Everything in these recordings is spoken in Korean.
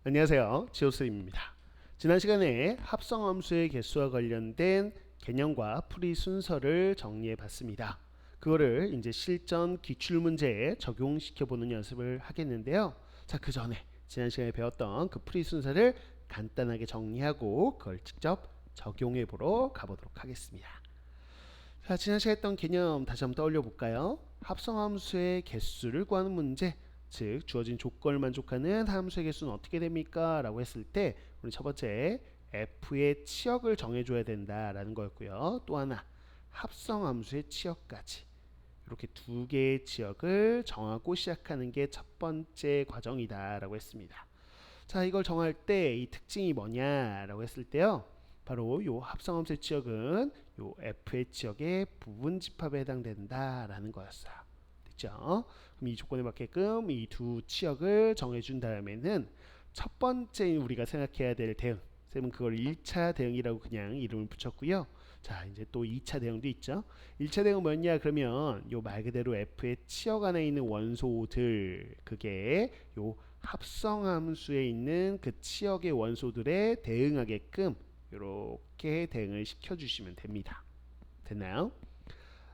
안녕하세요. 지오스입니다. 지난 시간에 합성함수의 개수와 관련된 개념과 풀이 순서를 정리해 봤습니다. 그거를 이제 실전 기출문제에 적용시켜 보는 연습을 하겠는데요. 자, 그 전에 지난 시간에 배웠던 그 풀이 순서를 간단하게 정리하고 그걸 직접 적용해 보러 가보도록 하겠습니다. 자, 지난 시간에 했던 개념 다시 한번 떠올려 볼까요? 합성함수의 개수를 구하는 문제, 즉 주어진 조건을 만족하는 함수의 개수는 어떻게 됩니까? 라고 했을 때 우리 첫 번째 f의 치역을 정해줘야 된다라는 거였고요. 또 하나 합성함수의 치역까지 이렇게 두 개의 치역을 정하고 시작하는 게 첫 번째 과정이다 라고 했습니다. 자, 이걸 정할 때 이 특징이 뭐냐라고 했을 때요, 바로 요 합성함수의 치역은 요 f의 치역의 부분 집합에 해당된다라는 거였어요. 됐죠? 그럼 이 조건에 맞게끔 이 두 치역을 정해준 다음에는 첫 번째 우리가 생각해야 될 대응, 쌤은 그걸 1차 대응이라고 그냥 이름을 붙였고요. 자, 이제 또 2차 대응도 있죠. 1차 대응은 뭐였냐 그러면 요 말 그대로 f의 치역 안에 있는 원소들, 그게 요 합성함수에 있는 그 치역의 원소들에 대응하게끔 이렇게 대응을 시켜주시면 됩니다. 됐나요?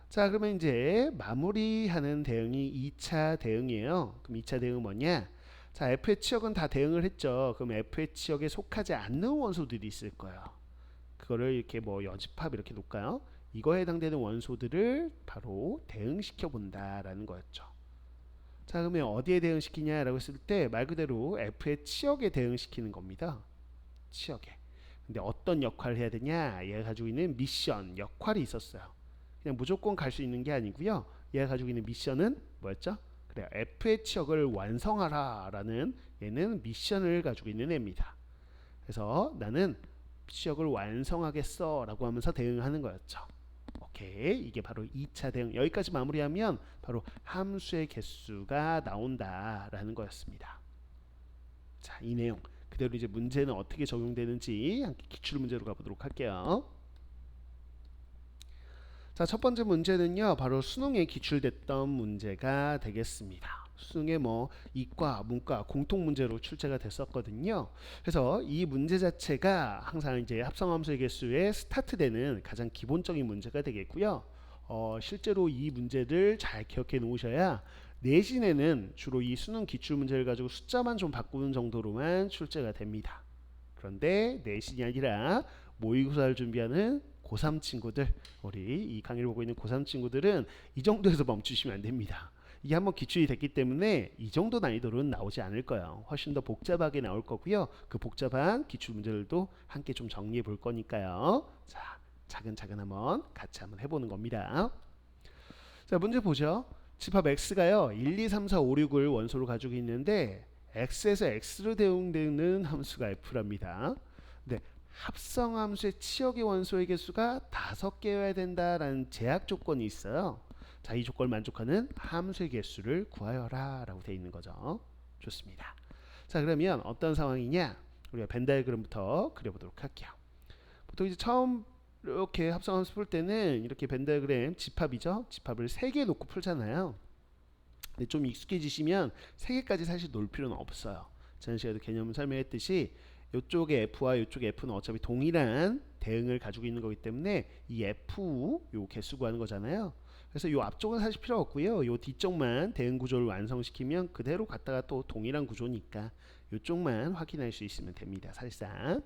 자, 그러면 이제 마무리하는 대응이 2차 대응이에요. 그럼 2차 대응은 뭐냐? 자, F의 치역은 다 대응을 했죠. 그럼 F의 치역에 속하지 않는 원소들이 있을 거예요. 그거를 이렇게 뭐 여집합 이렇게 놓을까요? 이거에 해당되는 원소들을 바로 대응시켜 본다라는 거였죠. 자, 그러면 어디에 대응시키냐라고 했을 때 말 그대로 F의 치역에 대응시키는 겁니다. 치역에. 근데 어떤 역할을 해야 되냐? 얘가 가지고 있는 미션, 역할이 있었어요. 그냥 무조건 갈 수 있는 게 아니고요. 얘가 가지고 있는 미션은 뭐였죠? 그래요. F의 치역을 완성하라 라는 얘는 미션을 가지고 있는 애입니다. 그래서 나는 치역을 완성하겠어 라고 하면서 대응하는 거였죠. 오케이, 이게 바로 2차 대응. 여기까지 마무리하면 바로 함수의 개수가 나온다라는 거였습니다. 자, 이 내용 그대로 이제 문제는 어떻게 적용되는지 함께 기출 문제로 가보도록 할게요. 자, 첫 번째 문제는요, 바로 수능에 기출됐던 문제가 되겠습니다. 수능에 뭐 이과, 문과 공통 문제로 출제가 됐었거든요. 그래서 이 문제 자체가 항상 이제 합성함수의 개수에 스타트되는 가장 기본적인 문제가 되겠고요. 실제로 이 문제를 잘 기억해 놓으셔야 내신에는 주로 이 수능 기출 문제를 가지고 숫자만 좀 바꾸는 정도로만 출제가 됩니다. 그런데 내신이 아니라 모의고사를 준비하는 고3 친구들, 우리 이 강의를 보고 있는 고3 친구들은 이 정도에서 멈추시면 안 됩니다. 이게 한번 기출이 됐기 때문에 이 정도 난이도는 나오지 않을 거예요. 훨씬 더 복잡하게 나올 거고요. 그 복잡한 기출 문제들도 함께 좀 정리해 볼 거니까요. 자, 차근차근 한번 같이 한번 해보는 겁니다. 자, 문제 보죠. 집합 x가요 1, 2, 3, 4, 5, 6을 원소로 가지고 있는데 x에서 x로 대응되는 함수가 f랍니다. 근데 합성함수의 치역의 원소의 개수가 5개여야 된다라는 제약 조건이 있어요. 자, 이 조건을 만족하는 함수의 개수를 구하여라 라고 되어 있는 거죠. 좋습니다. 자, 그러면 어떤 상황이냐, 우리가 벤 다이어그램부터 그려보도록 할게요. 보통 이제 처음 이렇게 합성함수 풀 때는 이렇게 벤 다이어그램 집합이죠. 집합을 3개 놓고 풀잖아요. 근데 좀 익숙해지시면 3개까지 사실 놓을 필요는 없어요. 지난 시간에도 개념을 설명했듯이 이쪽의 F와 이쪽의 F는 어차피 동일한 대응을 가지고 있는 거기 때문에 이 F 요 개수 구하는 거잖아요. 그래서 요 앞쪽은 사실 필요 없고요. 요 뒤쪽만 대응 구조를 완성시키면 그대로 갖다가 또 동일한 구조니까 요쪽만 확인할 수 있으면 됩니다. 사실상.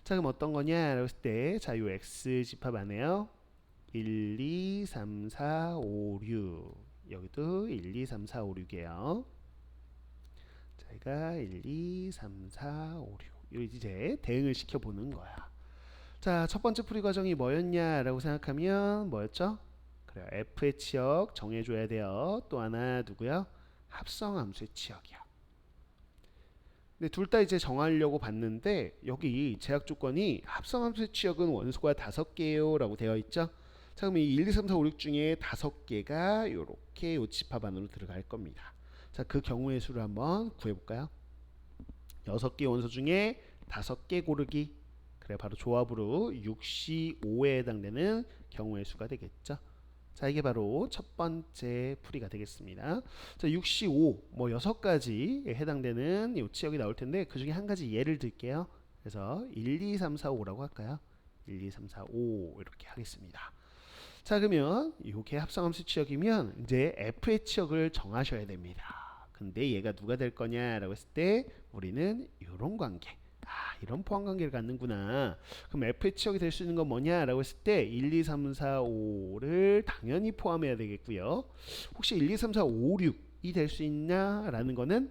자, 그럼 어떤 거냐? 했을 때, 자, 요 X 집합 안에요. 1, 2, 3, 4, 5, 6. 여기도 1, 2, 3, 4, 5, 6이에요. 저희가 1, 2, 3, 4, 5, 6. 이제 대응을 시켜보는 거야. 자, 첫 번째 풀이 과정이 뭐였냐라고 생각하면 뭐였죠? 그래요. F의 치역 정해줘야 돼요. 또 하나 누구요? 합성함수의 치역이야. 근데 둘 다 이제 정하려고 봤는데 여기 제약 조건이 합성함수의 치역은 원소가 5개요 라고 되어 있죠. 자, 그럼 이 1, 2, 3, 4, 5, 6 중에 5개가 이렇게 요 집합 안으로 들어갈 겁니다. 자, 그 경우의 수를 한번 구해볼까요? 6개 원소 중에 5개 고르기. 그래, 바로 조합으로 6C5에 해당되는 경우의 수가 되겠죠. 자, 이게 바로 첫 번째 풀이가 되겠습니다. 자, 65, 뭐 6가지에 해당되는 이 치역이 나올 텐데 그 중에 한 가지 예를 들게요. 그래서 1, 2, 3, 4, 5라고 할까요? 1, 2, 3, 4, 5 이렇게 하겠습니다. 자, 그러면 이게 합성함수 치역이면 이제 f의 치역을 정하셔야 됩니다. 근데 얘가 누가 될 거냐라고 했을 때 우리는 이런 관계, 이런 포함 관계를 갖는구나. 그럼 f의 치역이 될 수 있는 건 뭐냐라고 했을 때 1, 2, 3, 4, 5를 당연히 포함해야 되겠고요. 혹시 1, 2, 3, 4, 5, 6이 될 수 있냐라는 거는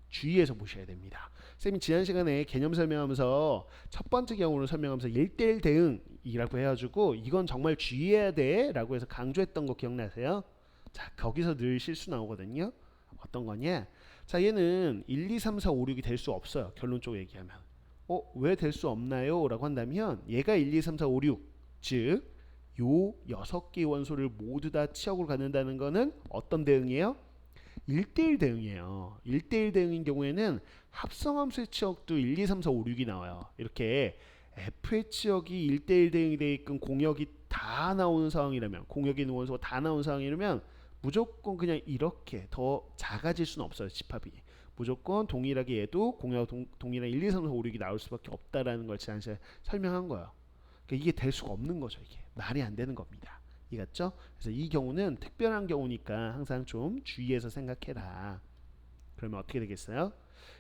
주의해서 보셔야 됩니다. 쌤이 지난 시간에 개념 설명하면서 첫 번째 경우를 설명하면서 1대1 대응이라고 해가지고 이건 정말 주의해야 돼 라고 해서 강조했던 거 기억나세요? 자, 거기서 늘 실수 나오거든요. 어떤 거냐? 자, 얘는 1, 2, 3, 4, 5, 6이 될 수 없어요. 결론적으로 얘기하면. 왜 될 수 없나요? 라고 한다면 얘가 1, 2, 3, 4, 5, 6 즉, 요 6개의 원소를 모두 다 치역으로 갖는다는 거는 어떤 대응이에요? 1대1 대응이에요. 1대1 대응인 경우에는 합성함수의 치역도 1, 2, 3, 4, 5, 6이 나와요. 이렇게 F의 치역이 1대1 대응이 되게끔 공역이 다 나오는 상황이라면, 공역이 있는 원소가 다 나오는 상황이라면 무조건 그냥 이렇게 더 작아질 수는 없어요. 집합이. 무조건 동일하게 얘도 공역 동일한 1, 2, 3, 4, 5, 6이 나올 수밖에 없다라는 걸 지난 시간에 설명한 거예요. 그러니까 이게 될 수가 없는 거죠. 이게 말이 안 되는 겁니다. 이해갔죠? 그래서 이 경우는 특별한 경우니까 항상 좀 주의해서 생각해라. 그러면 어떻게 되겠어요?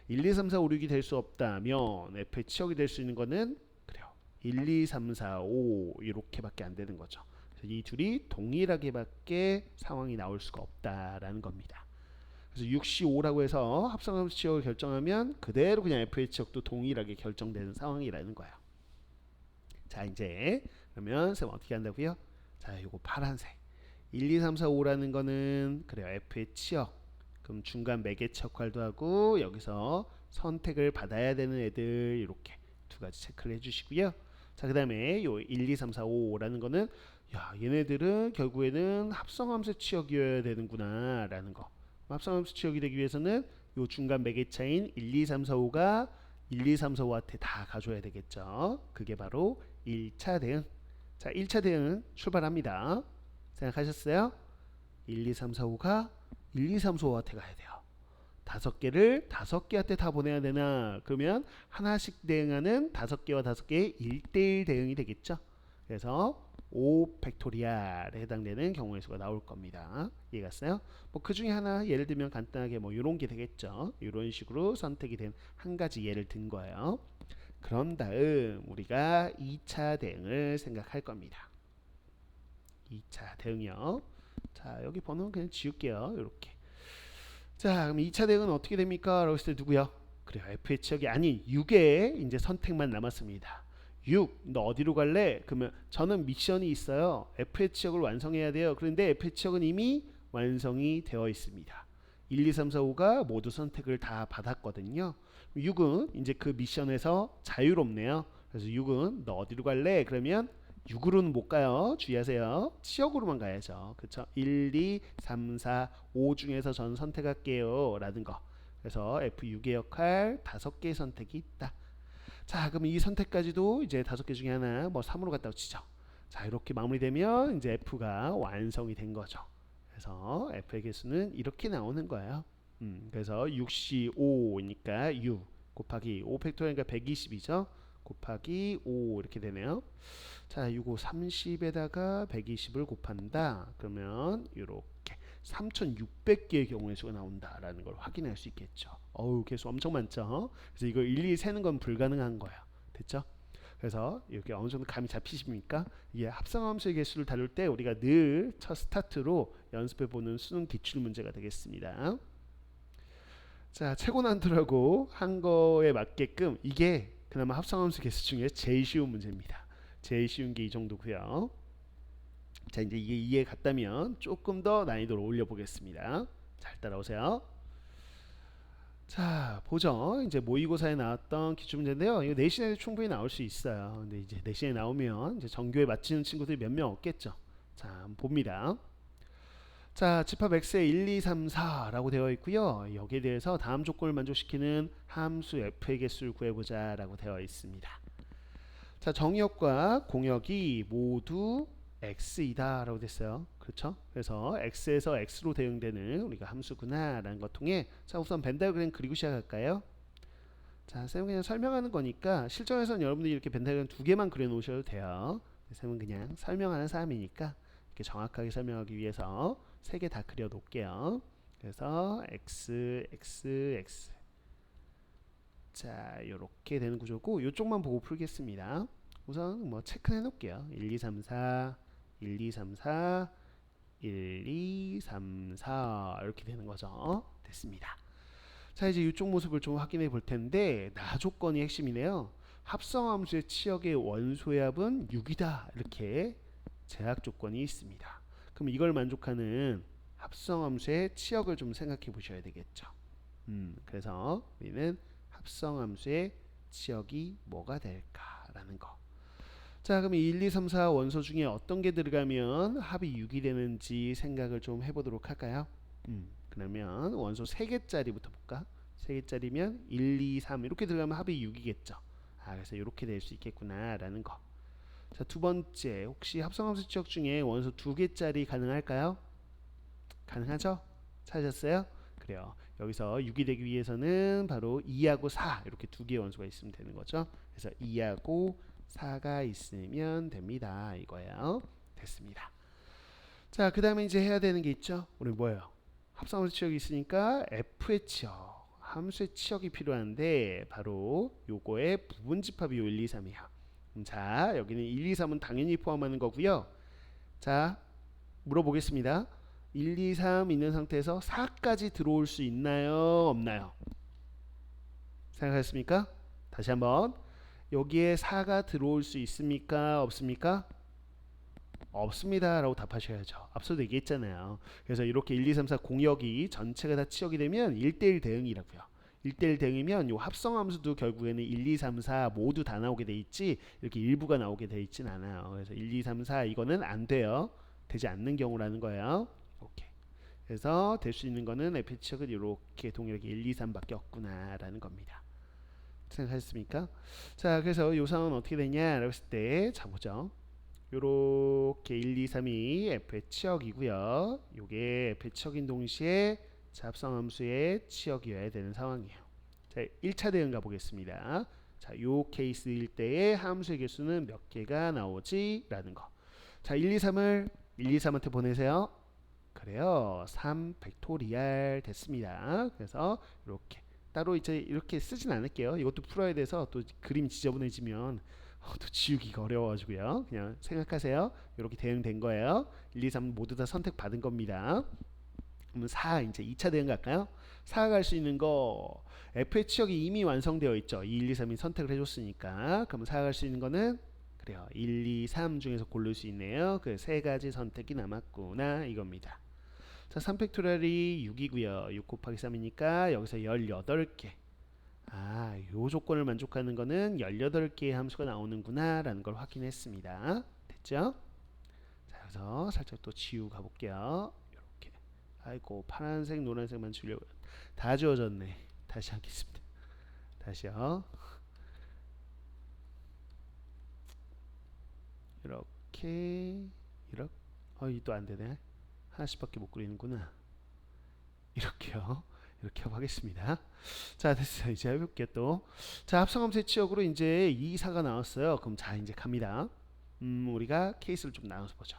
1, 2, 3, 4, 5, 6이 될 수 없다면 F의 치역이 될 수 있는 거는 그래요. 1, 2, 3, 4, 5 이렇게밖에 안 되는 거죠. 그래서 이 둘이 동일하게밖에 상황이 나올 수가 없다라는 겁니다. 그래서 65라고 해서 합성함수 치역을 결정하면 그대로 그냥 F의 치역도 동일하게 결정되는 상황이라는 거예요. 자, 이제 그러면 쌤 어떻게 한다고요? 자, 요거 파란색 1, 2, 3, 4, 5라는 거는 그래요. F의 치역. 그럼 중간 매개체 역할도 하고 여기서 선택을 받아야 되는 애들 이렇게 두 가지 체크를 해주시고요. 자, 그 다음에 요 1, 2, 3, 4, 5라는 거는 야, 얘네들은 결국에는 합성함수 치역이어야 되는구나 라는 거. 합성함수 치역이 되기 위해서는 요 중간 매개차인 1, 2, 3, 4, 5가 1, 2, 3, 4, 5한테 다 가줘야 되겠죠. 그게 바로 1차 대응. 자, 1차 대응 출발합니다. 생각하셨어요? 1, 2, 3, 4, 5가 1, 2, 3, 4, 5한테 가야 돼요. 5개를 5개한테 다 보내야 되나? 그러면 하나씩 대응하는 5개와 5개의 1대1 대응이 되겠죠. 그래서 5 팩토리알에 해당되는 경우의 수가 나올 겁니다. 이해갔어요? 뭐 그 중에 하나 예를 들면 간단하게 뭐 이런 게 되겠죠. 이런 식으로 선택이 된 한 가지 예를 든 거예요. 그런 다음 우리가 2차 대응을 생각할 겁니다. 2차 대응이요. 자, 여기 번호는 그냥 지울게요. 이렇게. 자, 그럼 2차 대응은 어떻게 됩니까? 라고 했을 때 누구요? 그래요. F의 치역이 아닌 6의 이제 선택만 남았습니다. 6, 너 어디로 갈래? 그러면 저는 미션이 있어요. F의 치역을 완성해야 돼요. 그런데 F의 치역은 이미 완성이 되어 있습니다. 1, 2, 3, 4, 5가 모두 선택을 다 받았거든요. 6은 이제 그 미션에서 자유롭네요. 그래서 6은 너 어디로 갈래? 그러면 6으로는 못 가요. 주의하세요. 치역으로만 가야죠. 그쵸? 1, 2, 3, 4, 5 중에서 저는 선택할게요. 라는 거. 그래서 F6의 역할 5개의 선택이 있다. 자, 그럼 이 선택까지도 이제 5개 중에 하나 뭐 3으로 갔다고 치죠. 자, 이렇게 마무리되면 이제 F가 완성이 된 거죠. 그래서 F의 개수는 이렇게 나오는 거예요. 그래서 6C5니까 6 곱하기 5 팩토리니까 120이죠. 곱하기 5 이렇게 되네요. 자, 이거 30에다가 120을 곱한다. 그러면 이렇게 3600개의 경우의 수가 나온다라는 걸 확인할 수 있겠죠. 어우, 개수 엄청 많죠. 그래서 이거 일일이 세는 건 불가능한 거예요. 됐죠? 그래서 이렇게 어느 정도 감이 잡히십니까? 이게 합성함수의 개수를 다룰 때 우리가 늘 첫 스타트로 연습해 보는 수능 기출 문제가 되겠습니다. 자, 최고 난도라고 한 거에 맞게끔 이게 그나마 합성함수 개수 중에 제일 쉬운 문제입니다. 제일 쉬운 게 이 정도고요. 자, 이제 이게 이해 갔다면 조금 더 난이도를 올려보겠습니다. 잘 따라오세요. 자, 보죠. 이제 모의고사에 나왔던 기출문제인데요. 이거 내신에도 충분히 나올 수 있어요. 근데 이제 내신에 나오면 이제 정교에 맞히는 친구들이 몇 명 없겠죠. 자, 한번 봅니다. 자, 집합 x의 1, 2, 3, 4라고 되어 있고요. 여기에 대해서 다음 조건을 만족시키는 함수 f의 개수를 구해보자 라고 되어 있습니다. 자, 정의역과 공역이 모두 x이다 라고 됐어요. 그렇죠? 그래서 x에서 x로 대응되는 우리가 함수구나 라는 것 통해 자 우선 벤 다이어그램 그리고 시작할까요? 자 쌤은 그냥 설명하는 거니까 실전에서는 여러분들이 이렇게 벤 다이어그램 두 개만 그려 놓으셔도 돼요. 쌤은 그냥 설명하는 사람이니까 이렇게 정확하게 설명하기 위해서 세 개 다 그려 놓을게요. 그래서 x x x 자 요렇게 되는 구조고 요쪽만 보고 풀겠습니다. 우선 뭐 체크해 놓을게요. 1 2 3 4 1 2 3 4 1 2 3 4 이렇게 되는 거죠. 됐습니다. 자 이제 이쪽 모습을 좀 확인해 볼 텐데 나 조건이 핵심이네요. 합성함수의 치역의 원소의 합은 6이다 이렇게 제약 조건이 있습니다. 그럼 이걸 만족하는 합성함수의 치역을 좀 생각해 보셔야 되겠죠. 그래서 우리는 합성함수의 치역이 뭐가 될까라는 거. 자 그럼 1, 2, 3, 4 원소 중에 어떤 게 들어가면 합이 6이 되는지 생각을 좀 해보도록 할까요? 그러면 원소 3개짜리부터 볼까? 3개짜리면 1, 2, 3 이렇게 들어가면 합이 6이겠죠. 아 그래서 이렇게 될 수 있겠구나 라는 거. 자 두 번째 혹시 합성함수 치역 중에 원소 2개짜리 가능할까요? 가능하죠? 찾으셨어요? 그래요. 여기서 6이 되기 위해서는 바로 2하고 4 이렇게 두 개의 원소가 있으면 되는 거죠. 그래서 2하고 4가 있으면 됩니다. 이거예요. 됐습니다. 자, 그 다음에 이제 해야 되는 게 있죠. 우리 뭐예요? 합성함수 치역이 있으니까 f의 치역, 함수의 치역이 필요한데 바로 요거의 부분집합이 요 1, 2, 3이에요. 자, 여기는 1, 2, 3은 당연히 포함하는 거고요. 자, 물어보겠습니다. 1, 2, 3 있는 상태에서 4까지 들어올 수 있나요? 없나요? 생각하셨습니까? 다시 한번 여기에 4가 들어올 수 있습니까? 없습니까? 없습니다 라고 답하셔야죠. 앞서도 얘기했잖아요. 그래서 이렇게 1, 2, 3, 4 공역이 전체가 다 치역이 되면 1대1 대응이라고요. 1대1 대응이면 요 합성함수도 결국에는 1, 2, 3, 4 모두 다 나오게 돼 있지 이렇게 일부가 나오게 돼 있진 않아요. 그래서 1, 2, 3, 4 이거는 안 돼요. 되지 않는 경우라는 거예요. 오케이. 그래서 될 수 있는 거는 f의 치역은 이렇게 동일하게 1, 2, 3밖에 없구나 라는 겁니다. 생각하셨습니까? 자 그래서 요 상황은 어떻게 되냐라고 했을 때 자 보죠. 요렇게 1, 2, 3이 f의 치역이고요. 요게 f의 치역인 동시에 합성함수의 치역이어야 되는 상황이에요. 자 1차 대응 가보겠습니다. 자 요 케이스일 때의 함수의 개수는 몇 개가 나오지? 라는 거. 자 1, 2, 3을 1, 2, 3한테 보내세요. 그래요. 3 팩토리얼 됐습니다. 그래서 이렇게 따로 이제 이렇게 쓰진 않을게요. 이것도 풀어야 돼서 또 그림 지저분해지면 또 지우기가 어려워가지고요. 그냥 생각하세요. 이렇게 대응된 거예요. 1, 2, 3 모두 다 선택받은 겁니다. 그러면 4 이제 2차 대응 갈까요? 4가 갈 수 있는 거 f의 치역이 이미 완성되어 있죠. 2, 1, 2, 3이 선택을 해줬으니까. 그러면 4가 갈 수 있는 거는 그래요. 1, 2, 3 중에서 고를 수 있네요. 그 세 가지 선택이 남았구나 이겁니다. 자, 3팩토리얼이 6이고요. 6 곱하기 3이니까 여기서 18개. 아, 요 조건을 만족하는 거는 18개의 함수가 나오는구나 라는 걸 확인했습니다. 됐죠? 자, 여기서 살짝 또 지우고 가볼게요. 이렇게. 아이고, 파란색, 노란색만 지우려고. 다 지워졌네. 다시 하겠습니다. 다시요. 이렇게, 이렇게. 이또 안 되네. 하나씩밖에 못 그리는구나. 이렇게요. 이렇게 하겠습니다. 자 됐어요. 이제 해볼게요 또. 자 합성함수의 치역으로 이제 2, 4가 나왔어요. 그럼 자 이제 갑니다. 우리가 케이스를 좀 나눠서 보죠.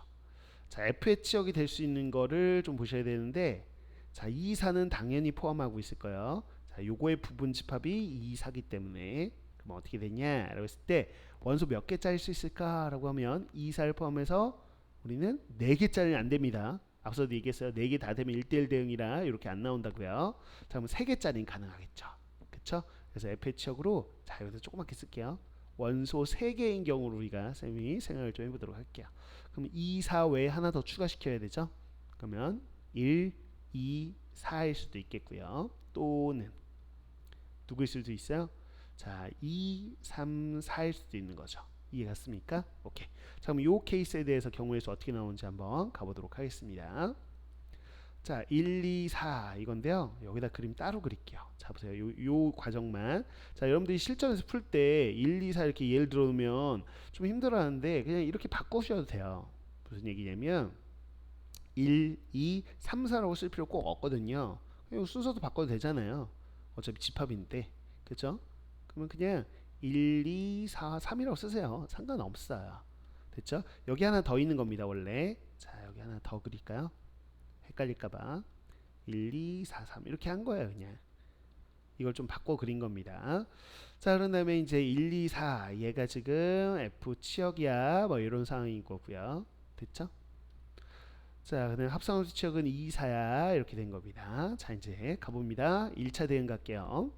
자 f의 치역이 될 수 있는 거를 좀 보셔야 되는데 자 2, 4는 당연히 포함하고 있을 거예요. 자 요거의 부분 집합이 2, 4기 때문에 그럼 어떻게 되냐 라고 했을 때 원소 몇 개짜리일 수 있을까 라고 하면 2, 4를 포함해서 우리는 4개짜리는 안 됩니다. 앞서도 얘기했어요. 4개 다 되면 1대1 대응이라 이렇게 안 나온다고요. 자, 그럼 3개짜리는 가능하겠죠. 그쵸? 그래서 f의 치역으로 자, 여기서 조그맣게 쓸게요. 원소 3개인 경우로 우리가 쌤이 생각을 좀 해보도록 할게요. 그럼 2, 4 외에 하나 더 추가시켜야 되죠. 그러면 1, 2, 4일 수도 있겠고요. 또는 누구일 수도 있어요? 자, 2, 3, 4일 수도 있는 거죠. 이해갔습니까? 오케이. 자, 그럼 이 케이스에 대해서 경우의 수 어떻게 나오는지 한번 가보도록 하겠습니다. 자, 1, 2, 4 이건데요. 여기다 그림 따로 그릴게요. 자, 보세요. 요 과정만. 자, 여러분들이 실전에서 풀 때 1, 2, 4 이렇게 예를 들어오면 좀 힘들어하는데 그냥 이렇게 바꾸셔도 돼요. 무슨 얘기냐면 1, 2, 3, 4라고 쓸 필요 꼭 없거든요. 이 순서도 바꿔도 되잖아요. 어차피 집합인데. 그죠? 그러면 그냥 1, 2, 4, 3이라고 쓰세요. 상관없어요. 됐죠? 여기 하나 더 있는 겁니다, 원래. 자, 여기 하나 더 그릴까요? 헷갈릴까봐. 1, 2, 4, 3 이렇게 한 거예요, 그냥. 이걸 좀 바꿔 그린 겁니다. 자, 그런 다음에 이제 1, 2, 4 얘가 지금 F 치역이야 뭐 이런 상황인 거고요. 됐죠? 자, 그다음 합성함수 치역은 2, 4야 이렇게 된 겁니다. 자, 이제 가봅니다. 1차 대응 갈게요.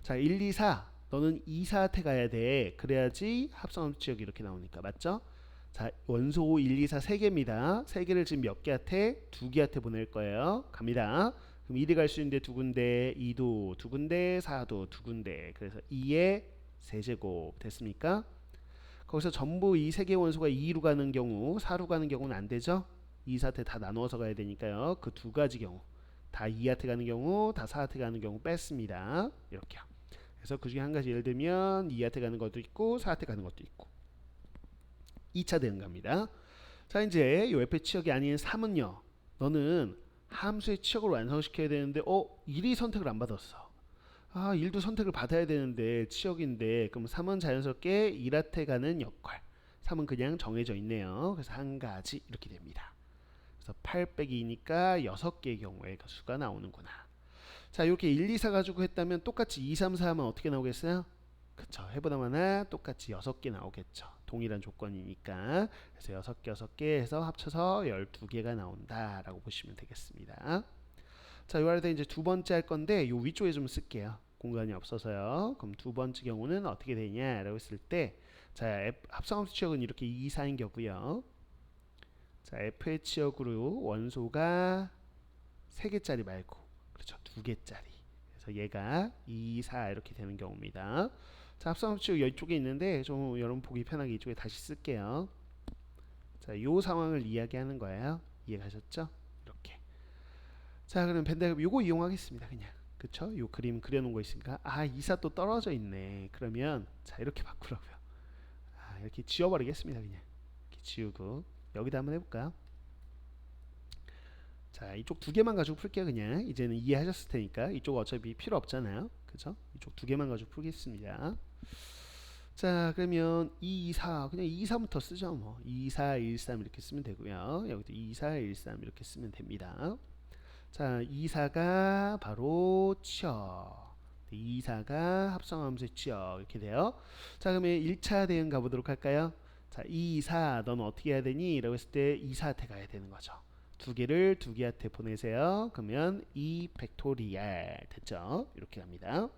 자, 1, 2, 4 너는 2, 4한테 가야 돼. 그래야지 합성함수 치역이 이렇게 나오니까 맞죠? 자, 원소 1, 2, 4 3개입니다. 3개를 지금 몇 개한테? 2개한테 보낼 거예요. 갑니다. 그럼 1이 갈 수 있는데 두 군데, 2도 두 군데, 4도 두 군데. 그래서 2의 세제곱 됐습니까? 거기서 전부 이 세 개 원소가 2로 가는 경우, 4로 가는 경우는 안 되죠? 2, 4한테 다 나누어서 가야 되니까요. 그 두 가지 경우. 다 2한테 가는 경우, 다 4한테 가는 경우 뺐습니다. 이렇게요. 그래서 그 중에 한 가지 예를 들면 2한테 가는 것도 있고 4한테 가는 것도 있고. 2차 대응 갑니다. 자, 이제 이 F의 치역이 아닌 3은요. 너는 함수의 치역을 완성시켜야 되는데 1이 선택을 안 받았어. 1도 선택을 받아야 되는데 치역인데 그럼 3은 자연스럽게 1한테 가는 역할. 3은 그냥 정해져 있네요. 그래서 한 가지 이렇게 됩니다. 그래서 8 빼기 2니까 6개의 경우에 그 수가 나오는구나. 자, 이렇게 1, 2, 4 가지고 했다면 똑같이 2, 3, 4 하면 어떻게 나오겠어요? 그쵸. 해보다마나 똑같이 6개 나오겠죠. 동일한 조건이니까. 그래서 6개, 6개 해서 합쳐서 12개가 나온다라고 보시면 되겠습니다. 자, 이 아래다 이제 두 번째 할 건데 요 위쪽에 좀 쓸게요. 공간이 없어서요. 그럼 두 번째 경우는 어떻게 되냐라고 했을 때 자, 합성함수 치역은 이렇게 2, 4인 거고요. 자, F의 치역으로 원소가 3개짜리 말고 그렇죠. 2개짜리. 그래서 얘가 2, 4 이렇게 되는 경우입니다. 자, 합성함수 치역 이쪽에 있는데 좀 여러분 보기 편하게 이쪽에 다시 쓸게요. 자, 요 상황을 이야기하는 거예요. 이해가셨죠? 이렇게. 자, 그럼 벤다이어그램 요거 이용하겠습니다. 그냥. 그쵸? 요 그림 그려놓은 거 있으니까 2, 4 또 떨어져 있네. 그러면 자, 이렇게 바꾸라고요. 이렇게 지워버리겠습니다. 그냥. 이렇게 지우고 여기다 한번 해볼까요? 자, 이쪽 두 개만 가지고 풀게요. 그냥 이제는 이해하셨을 테니까 이쪽 어차피 필요 없잖아요. 그죠? 이쪽 두 개만 가지고 풀겠습니다. 자, 그러면 2, 2, 4 그냥 2, 3부터 쓰죠. 뭐 2, 4, 1, 3 이렇게 쓰면 되고요. 여기도 2, 4, 1, 3 이렇게 쓰면 됩니다. 자, 2, 4가 바로 치역. 2, 4가 합성함수의 치역 이렇게 돼요. 자, 그러면 1차 대응 가보도록 할까요? 자, 2, 4 너는 어떻게 해야 되니? 라고 했을 때 2, 4한테 가야 되는 거죠. 두 개를 두 개한테 보내세요. 그러면 2 팩토리얼 됐죠? 이렇게 갑니다.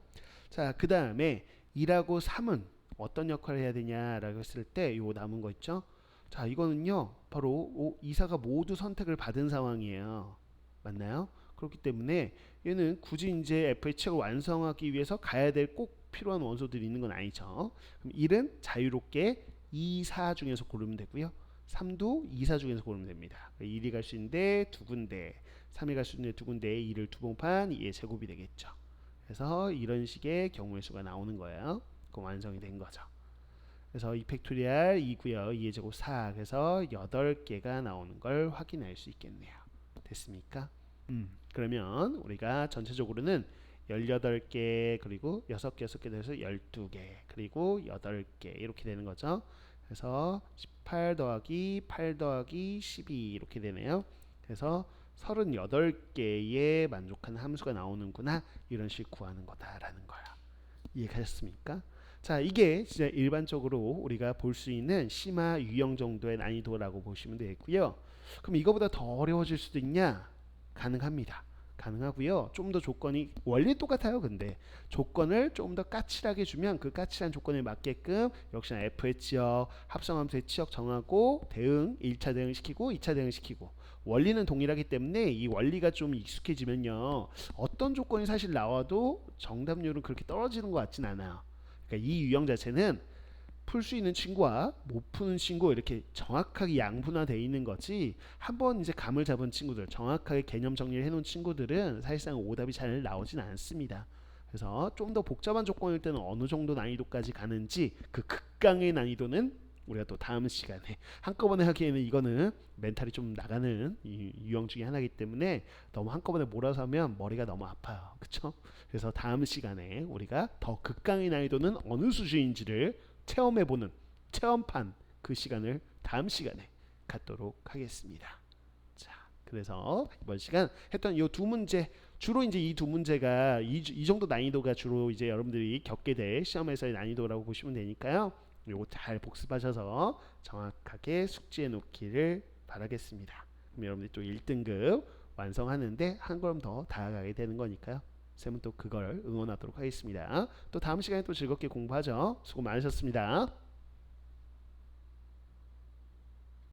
자, 그 다음에 2하고 3은 어떤 역할을 해야 되냐라고 했을 때 요 남은 거 있죠? 자, 이거는요. 바로 2, 4가 모두 선택을 받은 상황이에요. 맞나요? 그렇기 때문에 얘는 굳이 이제 F의 치역을 완성하기 위해서 가야 될 꼭 필요한 원소들이 있는 건 아니죠. 그럼 1은 자유롭게 2, 4 중에서 고르면 되고요. 3도 2, 4 중에서 고르면 됩니다. 1이 갈 수 있는데 두 군데, 3이 갈 수 있는데 두 군데, 2를 두 번판 2의 제곱이 되겠죠. 그래서 이런 식의 경우의 수가 나오는 거예요. 그럼 완성이 된 거죠. 그래서 2 팩토리얼 2고요. 2의 제곱 4. 그래서 8개가 나오는 걸 확인할 수 있겠네요. 됐습니까? 그러면 우리가 전체적으로는 18개 그리고 6개 6개 돼서 12개 그리고 8개 이렇게 되는 거죠. 그래서 18 더하기 8 더하기 12 이렇게 되네요. 그래서 38개의 만족하는 함수가 나오는구나 이런 식으로 구하는 거다라는 거야. 이해가셨습니까? 자, 이게 진짜 일반적으로 우리가 볼 수 있는 심화 유형 정도의 난이도라고 보시면 되겠고요. 그럼 이거보다 더 어려워질 수도 있냐? 가능합니다. 가능하고요. 좀 더 조건이 원리 똑같아요. 근데 조건을 좀 더 까칠하게 주면 그 까칠한 조건에 맞게끔 역시나 F의 치역, 합성함수의 치역 정하고 대응 1차 대응 시키고 2차 대응 시키고 원리는 동일하기 때문에 이 원리가 좀 익숙해지면요. 어떤 조건이 사실 나와도 정답률은 그렇게 떨어지는 것 같진 않아요. 그러니까 이 유형 자체는 풀 수 있는 친구와 못 푸는 친구 이렇게 정확하게 양분화되어 있는 거지 한번 이제 감을 잡은 친구들 정확하게 개념 정리를 해놓은 친구들은 사실상 오답이 잘 나오진 않습니다. 그래서 좀 더 복잡한 조건일 때는 어느 정도 난이도까지 가는지 그 극강의 난이도는 우리가 또 다음 시간에 한꺼번에 하기에는 이거는 멘탈이 좀 나가는 유형 중에 하나이기 때문에 너무 한꺼번에 몰아서 하면 머리가 너무 아파요. 그쵸? 그래서 다음 시간에 우리가 더 극강의 난이도는 어느 수준인지를 체험해보는 체험판 그 시간을 다음 시간에 갖도록 하겠습니다. 자, 그래서 이번 시간 했던 이 두 문제 주로 이제 이 두 문제가 이 정도 난이도가 주로 이제 여러분들이 겪게 될 시험에서의 난이도라고 보시면 되니까요. 요거 잘 복습하셔서 정확하게 숙지해 놓기를 바라겠습니다. 그럼 여러분들이 또 1등급 완성하는데 한 걸음 더 다가가게 되는 거니까요. 쌤은 또 그걸 응원하도록 하겠습니다. 또 다음 시간에 또 즐겁게 공부하죠. 수고 많으셨습니다.